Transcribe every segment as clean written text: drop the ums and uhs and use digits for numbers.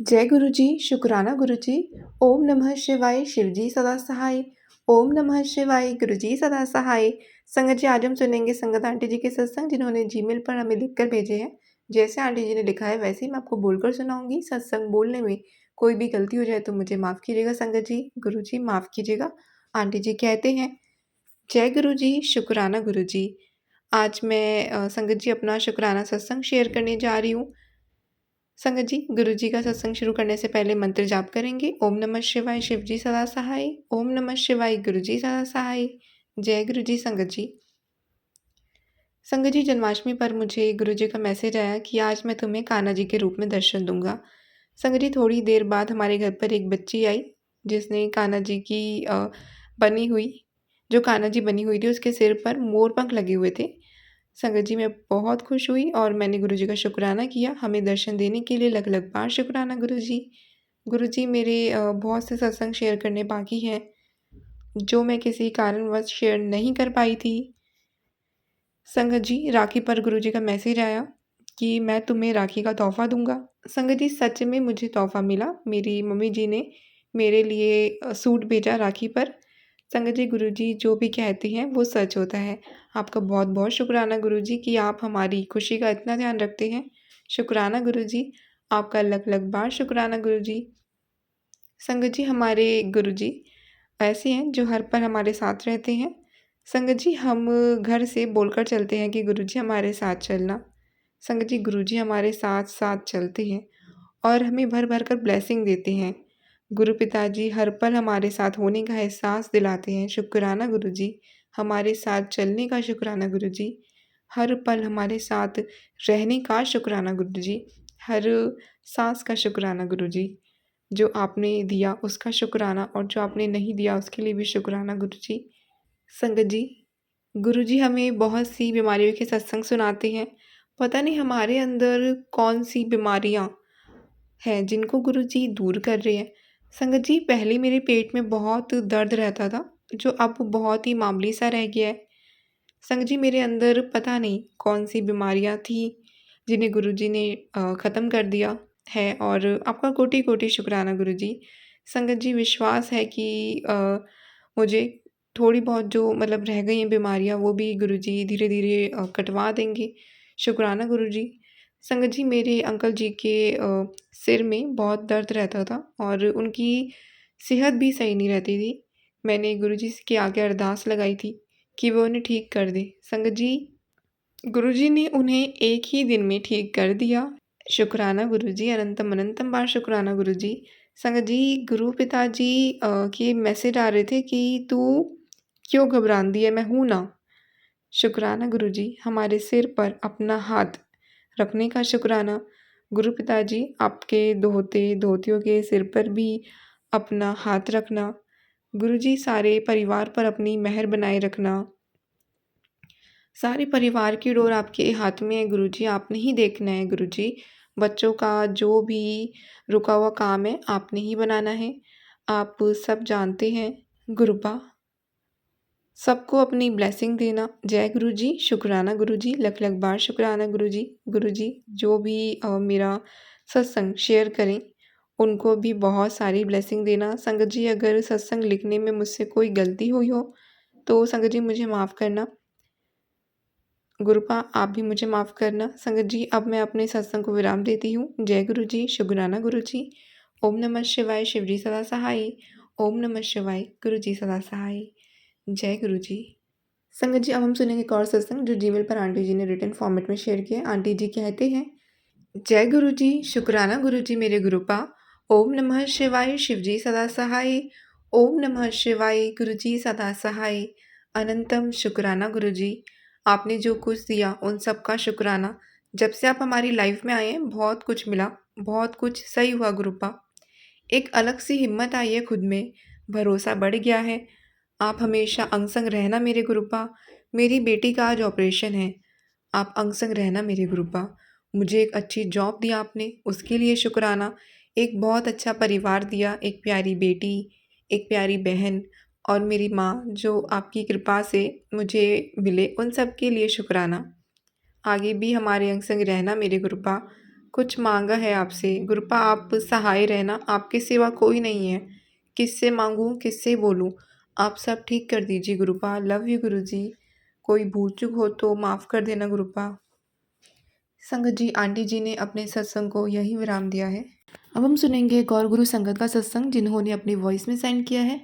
जय गुरु जी, शुक्राना गुरु जी। ओम नमः शिवाय, शिव जी सदा सहाय। ओम नमः शिवाय, गुरु जी सदा सहाय। संगत जी, आज हम सुनेंगे संगत आंटी जी के सत्संग, जिन्होंने जीमेल पर हमें लिखकर भेजे हैं। जैसे आंटी जी ने लिखा है वैसे ही मैं आपको बोलकर सुनाऊंगी। सत्संग बोलने में कोई भी गलती हो जाए तो मुझे माफ़ कीजिएगा संगत जी। गुरु जी माफ़ कीजिएगा। आंटी जी कहते हैं, जय गुरु जी, शुक्राना गुरु जी। आज मैं संगत जी अपना शुक्राना सत्संग शेयर करने जा रही हूँ। संगत जी, गुरु जी का सत्संग शुरू करने से पहले मंत्र जाप करेंगे। ओम नमः शिवाय, शिव जी सदा सहाय। ओम नमः शिवाय, गुरु जी सदा सहाय। जय गुरु जी। संगत जी, संगत जी, जन्माष्टमी पर मुझे गुरु जी का मैसेज आया कि आज मैं तुम्हें कान्हा जी के रूप में दर्शन दूंगा। संगत जी, थोड़ी देर बाद हमारे घर पर एक बच्ची आई, जिसने कान्हा जी की बनी हुई जो कान्हा जी बनी हुई थी, उसके सिर पर मोर पंख लगे हुए थे। संगत जी, मैं बहुत खुश हुई और मैंने गुरु जी का शुक्राना किया। हमें दर्शन देने के लिए लग लग बार शुक्राना गुरु जी। गुरु जी, मेरे बहुत से सत्संग शेयर करने बाकी हैं, जो मैं किसी कारणवश शेयर नहीं कर पाई थी। संगत जी, राखी पर गुरु जी का मैसेज आया कि मैं तुम्हें राखी का तोहफ़ा दूँगा। संगत जी, सच में मुझे तोहफ़ा मिला। मेरी मम्मी जी ने मेरे लिए सूट भेजा राखी पर। संगत जी, गुरु जी जो भी कहते हैं वो सच होता है। आपका बहुत-बहुत शुक्राना गुरु जी कि आप हमारी खुशी का इतना ध्यान रखते हैं। शुक्राना गुरु जी, आपका लख-लख बार शुक्राना गुरु जी। संगत जी, हमारे गुरु जी ऐसे हैं जो हर पल हमारे साथ रहते हैं। संगत जी, हम घर से बोलकर चलते हैं कि गुरु जी हमारे साथ चलना। संगत जी, गुरु जी हमारे साथ-साथ चलते हैं और हमें भर-भर कर ब्लेसिंग देते हैं। गुरु पिताजी हर पल हमारे साथ होने का एहसास दिलाते हैं। शुक्राना गुरु जी, हमारे साथ चलने का शुक्राना गुरु जी। हर पल हमारे साथ रहने का शुक्राना गुरु जी। हर साँस का शुक्राना गुरु जी। जो आपने दिया उसका शुक्राना और जो आपने नहीं दिया उसके लिए भी शुक्राना गुरु जी। संगत जी, गुरु जी हमें बहुत सी बीमारियों के सत्संग सुनाते हैं। पता नहीं हमारे अंदर कौन-सी बीमारियाँ हैं जिनको गुरु जी दूर कर रहे हैं। संगत जी, पहले मेरे पेट में बहुत दर्द रहता था, जो अब बहुत ही मामूली सा रह गया है। संगत जी, मेरे अंदर पता नहीं कौन-सी बीमारियाँ थी जिन्हें गुरु जी ने ख़त्म कर दिया है और आपका कोटि-कोटि शुक्राना गुरु जी। संगत जी, विश्वास है कि मुझे थोड़ी बहुत जो मतलब रह गई हैं बीमारियाँ वो भी गुरु जी धीरे-धीरे कटवा देंगे। शुक्राना गुरु जी। संगत जी, मेरे अंकल जी के सिर में बहुत दर्द रहता था और उनकी सेहत भी सही नहीं रहती थी। मैंने गुरु जी के आगे अरदास लगाई थी कि वो उन्हें ठीक कर दें। संगत जी, गुरु जी ने उन्हें एक ही दिन में ठीक कर दिया। शुक्राना गुरु जी, अनंतम अनंतम बार शुक्राना गुरु जी। संगत जी, गुरु पिताजी के मैसेज आ रहे थे कि तू क्यों घबराती है, मैं हूँ ना। शुक्राना गुरु जी, हमारे सिर पर अपना हाथ रखने का शुक्राना। गुरु पिताजी, आपके धोतियों के सिर पर भी अपना हाथ रखना। गुरु जी, सारे परिवार पर अपनी मेहर बनाए रखना। सारे परिवार की डोर आपके हाथ में है गुरु जी, आपने ही देखना है गुरु जी। बच्चों का जो भी रुका हुआ काम है आपने ही बनाना है। आप सब जानते हैं। गुरुपा, सबको अपनी ब्लेसिंग देना। जय गुरु जी, शुक्राना गुरु जी, लख लख बार शुक्राना गुरु जी। गुरु जी, जो भी मेरा सत्संग शेयर करें उनको भी बहुत सारी ब्लेसिंग देना। संगत जी, अगर सत्संग लिखने में मुझसे कोई गलती हुई हो तो संगत जी मुझे माफ़ करना। गुरुपा, आप भी मुझे माफ़ करना। संगत जी, अब मैं अपने सत्संग को विराम देती हूँ। जय गुरु जी, शुक्राना गुरु जी। ओम नमः शिवाय, शिव जी सदा सहाय। ओम नमः शिवाय, गुरु जी सदा सहाय। जय गुरु जी। संगत जी, अब हम सुनेंगे एक और सत्संग जो जीमेल पर आंटी जी ने रिटन फॉर्मेट में शेयर किया है। आंटी जी कहते हैं, जय गुरु जी, शुक्राना गुरु जी मेरे गुरुपा। ओम नमः शिवाय, शिव जी सदा सहाय। ओम नमः शिवाय, गुरु जी सदा सहाय। अनंतम शुक्राना गुरु जी, आपने जो कुछ दिया उन सब का शुक्राना। जब से आप हमारी लाइफ में आए हैं बहुत कुछ मिला, बहुत कुछ सही हुआ गुरुपा। एक अलग सी हिम्मत आई है खुद में, भरोसा बढ़ गया है। आप हमेशा अंग संग रहना मेरे गुरुपा। मेरी बेटी का आज ऑपरेशन है, आप अंग संग रहना मेरे गुरुपा। मुझे एक अच्छी जॉब दिया आपने, उसके लिए शुक्राना। एक बहुत अच्छा परिवार दिया, एक प्यारी बेटी, एक प्यारी बहन और मेरी माँ जो आपकी कृपा से मुझे मिले, उन सब के लिए शुक्राना। आगे भी हमारे अंग संग रहना मेरे गुरुपा। कुछ माँगा है आपसे। गुरुपा आप सहाय रहना, आपके सिवा कोई नहीं है। किससे माँगूँ, किससे बोलूँ? आप सब ठीक कर दीजिए गुरुपा। लव यू गुरुजी। कोई भूल-चूक हो तो माफ़ कर देना गुरुपा। संगत जी, आंटी जी ने अपने सत्संग को यहीं विराम दिया है। अब हम सुनेंगे गौर गुरु संगत का सत्संग जिन्होंने अपनी वॉइस में सेंड किया है।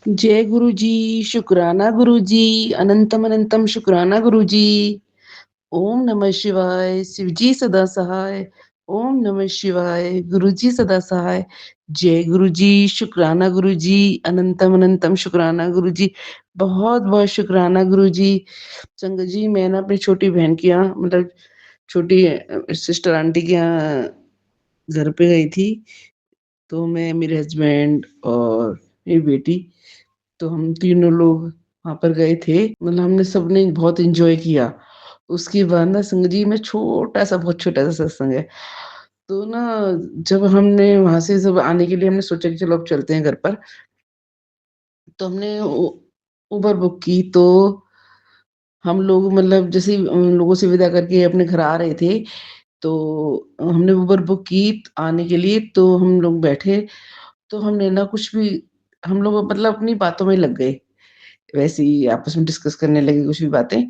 जय गुरु जी, शुक्राना गुरु जी, अनंतम अनंतम शुक्राना गुरु जी। ओम नमः शिवाय, शिव जी सदा सहाय। ओम नमः शिवाय, गुरु जी सदा सहाय। जय गुरु जी, शुक्राना गुरु जी, अनंतम अनंतम शुक्राना गुरु जी। बहुत-बहुत शुक्राना गुरु जी। संगत जी, मैं ना अपनी छोटी बहन के यहाँ मतलब छोटी सिस्टर आंटी के यहाँ घर पे गई थी। तो मैं, मेरे हस्बैंड और मेरी बेटी, तो हम तीनों लोग वहाँ पर गए थे। मतलब हमने सबने बहुत एन्जॉय किया। उसके बाद ना संगत जी में छोटा-सा, बहुत छोटा-सा सत्संग है। तो ना जब हमने वहाँ से सब आने के लिए हमने सोचा कि चलो अब चलते हैं घर पर। तो हमने उबर बुक की, तो हम लोग मतलब जैसे ही उन लोगों से विदा करके अपने घर आ रहे थे, तो हमने उबर बुक की आने के लिए, तो हम लोग बैठे, तो हमने ना कुछ भी, हम लोग मतलब अपनी बातों में लग गए। वैसे ही आपस में डिस्कस करने लगे कुछ भी बातें,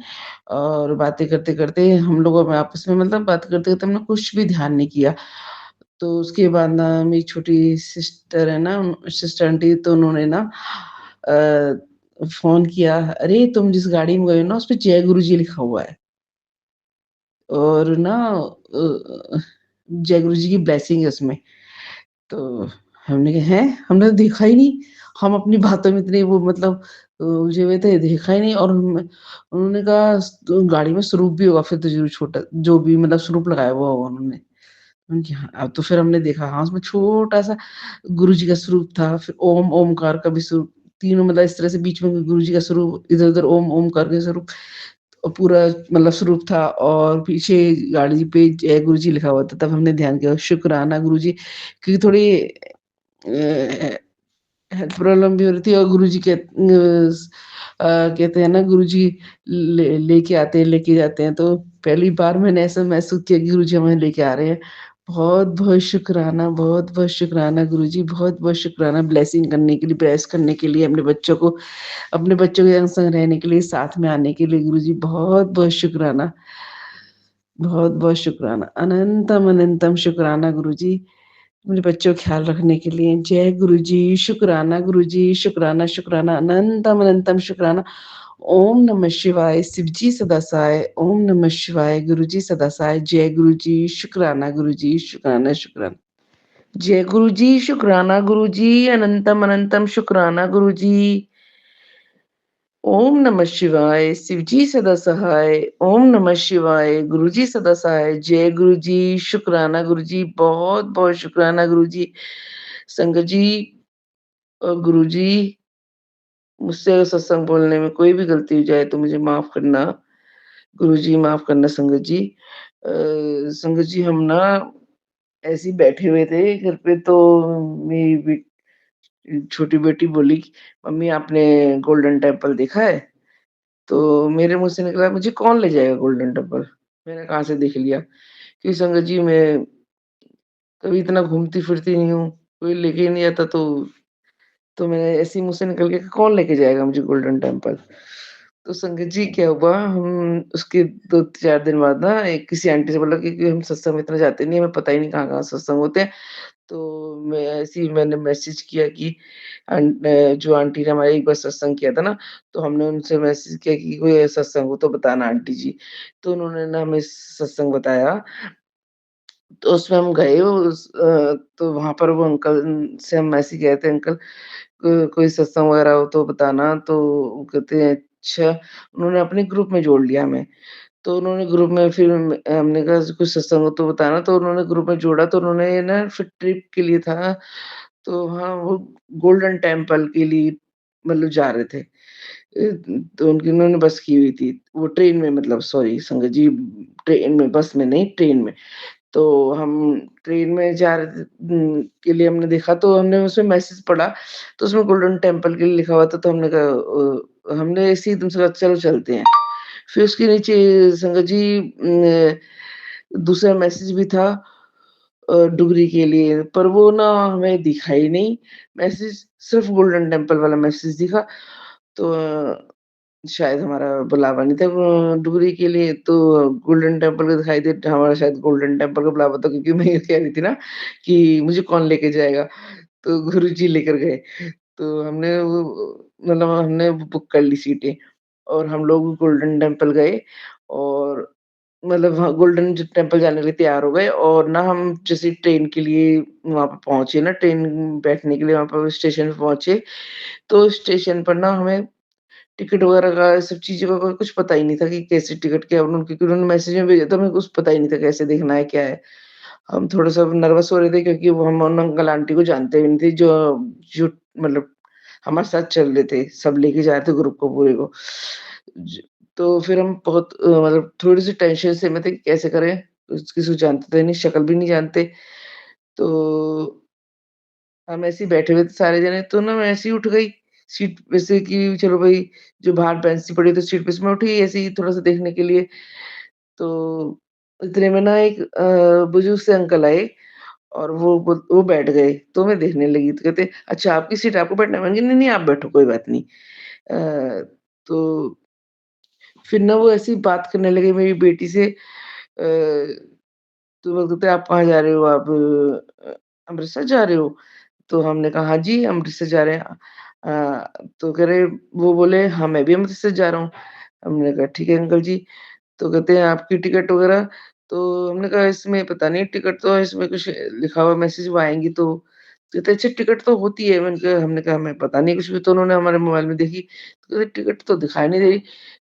और बातें करते-करते हम लोगों में आपस में मतलब बात करते-करते हमने कुछ भी ध्यान नहीं किया। तो उसके बाद ना मेरी छोटी सिस्टर है ना, सिस्टर आंटी, तो उन्होंने ना फ़ोन किया, "अरे! तुम जिस गाड़ी में गए हो ना उसपे जय गुरु जी लिखा हुआ है।" और ना जय गुरु जी की ब्लेसिंग है उसमें। तो हमने कहा, हैं? हमने तो देखा ही नहीं। हम अपनी बातों में इतने वो मतलब उलझे हुए थे, देखा ही नहीं। और उन्होंने कहा तो गाड़ी में स्वरूप भी होगा फिर तो ज़रूर, छोटा जो भी मतलब स्वरूप लगाया हुआ होगा उन्होंने। मैंने कहा हाँ, तो फिर हमने देखा, हाँ, उसमें छोटा-सा गुरु जी का स्वरूप था, फिर ओम, ओमकार का भी स्वरूप, तीनों मतलब इस तरह से बीच में गुरु जी का स्वरूप, इधर-उधर ओम, ओमकार के स्वरूप, पूरा मतलब स्वरूप था, और पीछे गाड़ी पे जय गुरु जी लिखा हुआ था। तब हमने ध्यान किया, शुक्राना गुरु जी, क्योंकि थोड़ी हेल्थ प्रॉब्लम भी हो रही थी, और गुरुजी कहते हैं ना, गुरुजी लेके आते हैं, लेके जाते हैं, तो पहली बार मैंने ऐसा महसूस किया कि गुरुजी हमें लेके आ रहे हैं। बहुत-बहुत शुक्राना, बहुत-बहुत शुक्राना गुरुजी, बहुत-बहुत शुक्राना ब्लेसिंग करने के लिए, ब्लेस करने के लिए, अपने बच्चों के संग रहने के लिए, साथ में आने के लिए गुरुजी, बहुत-बहुत शुक्राना। बहुत-बहुत शुक्राना, अनंतम अनंतम शुक्राना गुरुजी। मेरे बच्चों का ख़्याल रखने के लिए। जय गुरुजी, शुक्राना गुरुजी, शुक्राना, शुक्राना, अनंतम अनंतम शुक्राना। ओम नमः शिवाय, शिव जी सदा सहाय। ओम नमः शिवाय, गुरु जी सदा सहाय। जय गुरुजी, शुक्राना गुरुजी, शुक्राना, शुक्राना। जय गुरुजी, शुक्राना गुरुजी, अनंतम अनंतम शुक्राना गुरुजी। ओम नमः शिवाय, शिव जी सदा सहाय। ओम नमः शिवाय, गुरु जी सदा सहाय। जय गुरु जी, शुक्राना गुरु जी, बहुत-बहुत शुक्राना गुरु जी। संगत जी और गुरु जी, मुझसे सत्संग बोलने में कोई भी गलती हो जाए तो मुझे माफ़ करना। गुरु जी माफ़ करना संगत जी। संगत जी, हम ना ऐसे ही बैठे हुए थे घर पे, तो मेरी छोटी बेटी बोली कि मम्मी, आपने गोल्डन टेम्पल देखा है? तो मेरे मुँह से निकला, मुझे कौन ले जाएगा गोल्डन टेम्पल? मैंने कहाँ से देख लिया? क्योंकि संगत जी, मैं कभी इतना घूमती-फिरती नहीं हूँ, कोई लेके ही नहीं जाता, तो मैंने ऐसे ही मुँह से निकल गया कि कौन लेके जाएगा मुझे गोल्डन टेम्पल? तो संगत जी, क्या हुआ, हम उसके 2-4 दिन बाद ना एक किसी आंटी से बोला कि हम सत्संग में इतना जाते नहीं हैं, हमें पता ही नहीं कहाँ-कहाँ सत्संग होते हैं। तो मैं ऐसे ही मैंने मैसेज किया कि जो आंटी ने हमारा एक बार सत्संग किया था ना, तो हमने उनसे मैसेज किया कि कोई ऐसा सत्संग हो तो बताना आंटी जी। तो उन्होंने ना हमें सत्संग बताया, तो उसमें हम गए, तो वहाँ पर वो अंकल से हम ऐसे ही कहे थे, अंकल कोई सत्संग वगैरह हो तो बताना, तो वो कहते हैं अच्छा। उन्होंने अपने ग्रुप में जोड़ लिया हमें। तो उन्होंने ग्रुप में फिर हमने कहा कुछ सत्संग हो तो बताना, तो उन्होंने ग्रुप में जोड़ा, तो उन्होंने ना फिर ट्रिप के लिए था, तो हाँ, वो गोल्डन टेम्पल के लिए मतलब जा रहे थे। तो उन्होंने बस की हुई थी, वो ट्रेन में, मतलब सॉरी संगत जी, ट्रेन में, बस में नहीं, ट्रेन में। तो हम ट्रेन में जा रहे थे, के लिए हमने देखा, तो हमने उसमें मैसेज पढ़ा, तो उसमें गोल्डन टेम्पल के लिए लिखा हुआ था, तो हमने कहा हमने ऐसे ही एकदम से कहा चलो चलते हैं। फिर उसके नीचे संगत जी, दूसरा मैसेज भी था डुगरी के लिए, पर वो ना हमें दिखा ही नहीं मैसेज, सिर्फ़ गोल्डन टेम्पल वाला मैसेज दिखा। तो शायद हमारा बुलावा नहीं था डुगरी के लिए, तो गोल्डन टेम्पल का दिखाई दे हमारा शायद गोल्डन टेम्पल का बुलावा था, क्योंकि मैं ये कह रही थी ना कि मुझे कौन लेके जाएगा, तो गुरुजी लेकर गए। तो हमने वो मतलब हमने बुक कर ली सीटें और हम लोग गोल्डन टेम्पल गए और मतलब वहाँ गोल्डन ज टेम्पल जाने के लिए तैयार हो गए और ना हम जैसे ट्रेन के लिए वहाँ पे पहुँचे ना, ट्रेन बैठने के लिए वहाँ पर स्टेशन पे पहुँचे, तो स्टेशन पर ना हमें टिकट वगैरह का सब चीज़ों का कुछ पता ही नहीं था कि कैसे टिकट क्या क्योंकि उन्होंने मैसेज में भेजा था, हमें कुछ पता ही नहीं था कैसे देखना है, क्या है। हम थोड़ा-सा नर्वस हो रहे थे क्योंकि वो हम उन अंकल आंटी को जानते भी नहीं थे जो जो मतलब हमारे साथ चल रहे थे, सब लेके जा रहे थे ग्रुप को पूरे को। ज तो फिर हम बहुत मतलब थोड़ी-सी टेंशन से में थे कि कैसे करें? किसी को जानते तो नहीं, शक्ल भी नहीं जानते। तो हम ऐसे ही बैठे हुए थे सारे जने, तो ना मैं ऐसे ही उठ गई सीट पे से कि चलो भई, जो बाहर बेंच सी पड़ी थी सीट पे से मैं उठी ऐसे ही थोड़ा-सा देखने के लिए। तो इतने में ना एक बुजुर्ग से अंकल आए और वो बैठ गए, तो मैं देखने लगी तो कहते, "अच्छा आपकी सीट आपको बैठना है?" मैंने कहा, "नहीं, नहीं आप बैठो कोई बात नहीं।" तो फिर ना वो ऐसे ही बात करने लगे मेरी बेटी से तो वो कहते, "आप कहाँ जा रहे हो? आप अमृतसर जा रहे हो?" तो हमने कहा, "हाँ जी, हम अमृतसर जा रहे हैं।" तो कह रहे वो बोले, "हाँ, मैं भी अमृतसर जा रहा हूँ।" हमने कहा, "ठीक है अंकल जी।" तो कहते हैं, "आपकी टिकट वगैरह?" तो हमने कहा, "इसमें पता नहीं टिकट तो इसमें कुछ लिखा हुआ मैसेज वो आएँगी तो।" कहते, "अच्छा टिकट तो होती है।" हमने कहा, "हमें पता नहीं कुछ भी।" तो उन्होंने हमारे मोबाइल में देखी, तो कहते, "टिकट तो दिखाई नहीं दे रही।"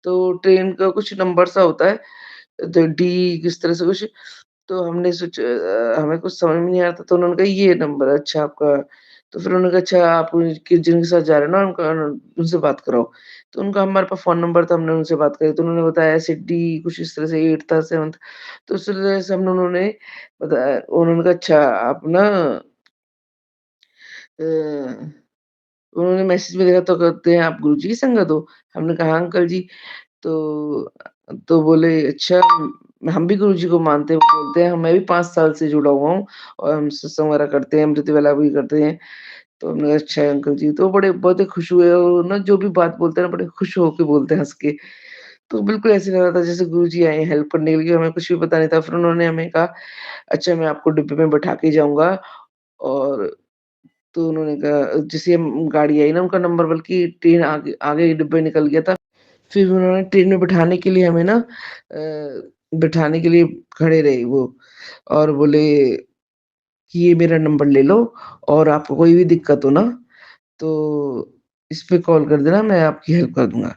तो ट्रेन का कुछ नंबर सा होता है, तो डी किस तरह से कुछ तो हमने हमें कुछ समझ में नहीं आ रहा था, तो उन्होंने कहा ये नंबर है अच्छा आपका। तो फिर उन्होंने कहा अच्छा आप कि जिनके साथ जा रहे हो ना उनका उनसे बात कराओ। तो उनका हमारे पास फ़ोन नंबर था, हमने उनसे बात करी, तो उन्होंने बताया ऐसे डी कुछ इस तरह से 8 था 7 तो उस तरह से हमने उन्होंने बताया उन्होंने कहा अच्छा आप ना अ उन्होंने मैसेज में देखा तो कहते हैं आप गुरुजी की संगत हो? हमने कहा हाँ अंकल जी। तो बोले अच्छा हम भी गुरुजी को मानते हैं, बोलते हैं मैं भी 5 साल से जुड़ा हुआ हूँ और हम सत्संग वगैरह करते हैं, अमृत वेला भी करते हैं। तो हमने कहा अच्छा है अंकल जी, तो बड़े बहुत ही खुश हुए और ना जो भी बात बोलते हैं ना बड़े खुश होके बोलते हैं हँस के। तो बिल्कुल ऐसे लग रहा था जैसे गुरुजी आए हैं हेल्प करने के लिए, हमें कुछ भी पता नहीं था। फिर उन्होंने हमें कहा अच्छा मैं आपको डिब्बे में बैठा के जाऊँगा और तो उन्होंने कहा जैसे हम गाड़ी आई ना उनका नंबर बल्कि ट्रेन आगे आगे डिब्बे निकल गया था। फिर उन्होंने ट्रेन में बिठाने के लिए हमें ना बिठाने के लिए खड़े रहे वो और बोले कि ये मेरा नंबर ले लो और आपको कोई भी दिक्कत हो ना तो इस पे कॉल कर देना मैं आपकी हेल्प कर दूँगा।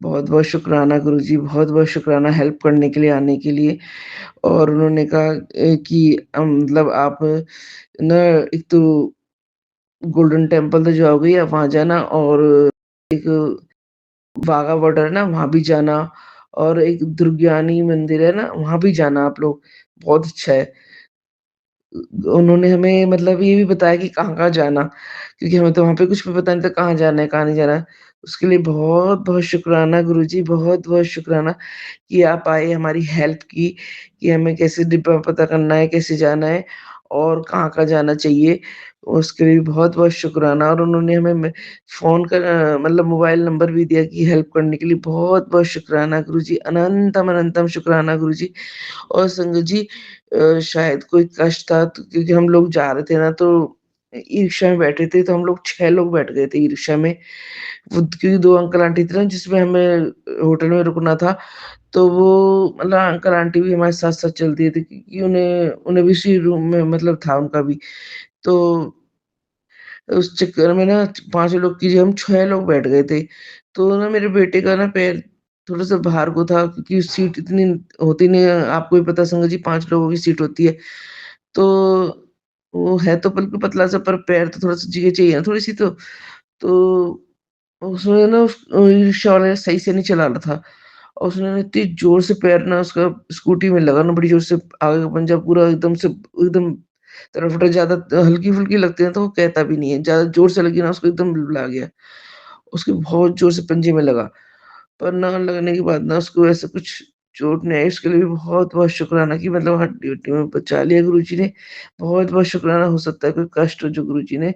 बहुत-बहुत शुक्राना गुरुजी, बहुत-बहुत शुक्राना हेल्प करने के लिए, आने के लिए और उन्होंने कहा कि मतलब आप ना एक तो गोल्डन टेम्पल तो जाओगे ही आप वहाँ जाना और एक वाघा बॉर्डर है ना, वहाँ भी जाना और एक दुर्गियानी मंदिर है ना, वहाँ भी जाना आप लोग, बहुत अच्छा है। उन्होंने हमें मतलब ये भी बताया कि कहाँ-कहाँ जाना, क्योंकि हमें तो वहाँ पे कुछ भी पता नहीं था कहाँ जाना है, कहाँ नहीं जाना है। उसके लिए बहुत-बहुत शुक्राना गुरुजी, बहुत-बहुत शुक्राना कि आप आए, हमारी हेल्प की, कि हमें कैसे डिब्बा पता करना है, कैसे जाना है और कहाँ-कहाँ जाना चाहिए। उसके लिए बहुत-बहुत शुक्राना और उन्होंने हमें मतलब मोबाइल नंबर भी दिया कि हेल्प करने के लिए बहुत-बहुत शुक्राना गुरुजी, अनंतम अनंतम शुक्राना गुरुजी। और संगत जी शायद कोई कष्ट था तो क्योंकि हम लोग जा रहे थे ना तो ई-रिक्शा में बैठे थे, तो हम लोग 6 लोग बैठ गए थे ई-रिक्शा में। वो क्योंकि 2 अंकल आंटी थे ना जिसमें हमें होटल में रुकना था, तो वो मतलब अंकल आंटी भी हमारे साथ-साथ चल दिए थे क्योंकि उन्हें उन्हें भी उसी रूम में मतलब था उनका भी। तो उस चक्कर में ना 5 लोग की जगह हम 6 लोग बैठ गए थे। तो ना मेरे बेटे का ना पैर थोड़ा-सा बाहर को था क्योंकि सीट इतनी होती नहीं है, आपको भी पता है संगत जी 5 लोगों की सीट होती है। तो वो है तो बिल्कुल पतला-सा पर पैर तो थोड़ा-सा जगह चाहिए ना थोड़ी-सी तो। तो उसमें ना रिक्शा वाला सही से नहीं चला रहा था और उसने ना इतनी ज़ोर से पैर ना उसका स्कूटी में लगा ना बड़ी ज़ोर से आगे का पंजा पूरा एकदम तरफटा ज़्यादा हल्की-फुल्की लगती है तो वो कहता भी नहीं है। ज़्यादा ज़ोर से लगी ना उसको एकदम रुला गया। उसके बहुत ज़ोर से पंजे में लगा। पर ना लगने के बाद ना उसको ऐसा कुछ चोट नहीं आई उसके लिए भी बहुत-बहुत शुक्राना कि मतलब हड्डी-वड्डी में बचा लिया गुरुजी ने। बहुत-बहुत शुक्राना हो सकता है कोई कष्ट हो जो गुरुजी ने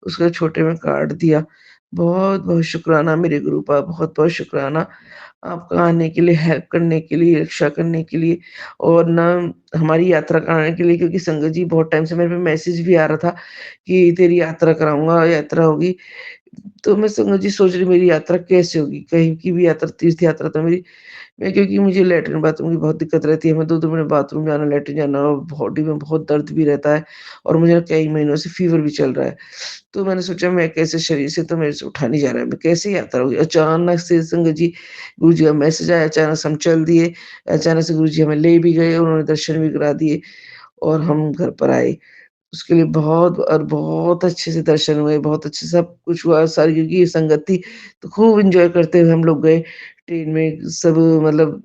उसको छोटे में काट दिया। बहुत-बहुत शुक्राना मेरे गुरुपा, बहुत-बहुत शुक्राना आपका आने के लिए, हेल्प करने के लिए, रक्षा करने के लिए और ना हमारी यात्रा कराने के लिए क्योंकि संगत जी बहुत टाइम से मेरे पे मैसेज भी आ रहा था कि तेरी यात्रा कराऊँगा, यात्रा होगी। तो मैं संगत जी सोच रही मेरी यात्रा कैसे होगी? कहीं की भी यात्रा तीर्थ यात्रा तो मेरी मैं क्योंकि मुझे लैट्रिन बाथरूम की बहुत दिक्कत रहती है, मैं 2-2 मिनट बाथरूम जाना, लैट्रिन जाना और बॉडी में बहुत दर्द भी रहता है और मुझे कई महीनों से फ़ीवर भी चल रहा है। तो मैंने सोचा मैं कैसे शरीर से तो मेरे से उठा नहीं जा रहा है, मैं कैसे यात्रा होगी? अचानक से संगत जी गुरुजी का मैसेज आया, अचानक से हम चल दिए, अचानक से गुरुजी हमें ले भी गए, उन्होंने दर्शन भी करा दिए और हम घर पर आए। उसके लिए बहुत और बहुत अच्छे से दर्शन हुए, बहुत अच्छे से सब कुछ हुआ सारी क्योंकि ये संगत थी, तो खूब एन्जॉय करते हुए हम लोग गए। ट्रेन में सब मतलब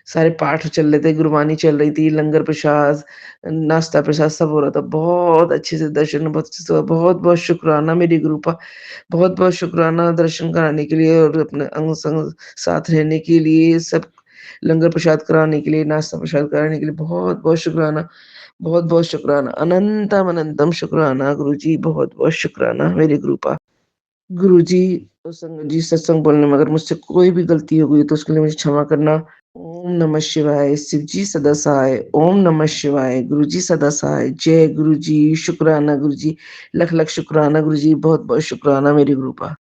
सारे पाठ चल रहे थे, गुरबानी चल रही थी, लंगर प्रसाद, नाश्ता प्रसाद सब हो रहा था। बहुत अच्छे से दर्शन बहुत अच्छे से हुआ। बहुत-बहुत शुकराना मेरी गुरु का, बहुत-बहुत शुकराना दर्शन कराने के लिए और अपने अंग-संग साथ रहने के लिए, सब लंगर प्रसाद कराने के लिए, नाश्ता प्रसाद कराने के लिए बहुत-बहुत शुकराना। बहुत-बहुत शुकराना, अनंतम अनंतम शुकराना गुरुजी, बहुत-बहुत शुकराना मेरे गुरुपा। गुरुजी और संगत जी सत्संग बोलने में अगर मुझसे कोई भी गलती हो गई तो उसके लिए मुझे क्षमा करना। ओम नमः शिवाय, शिव जी सदा सहाय, ओम नमः शिवाय, गुरुजी सदा सहाय, जय गुरुजी, शुकराना गुरुजी, लख-लख शुकराना गुरुजी, बहुत-बहुत शुकराना मेरे गुरुपा।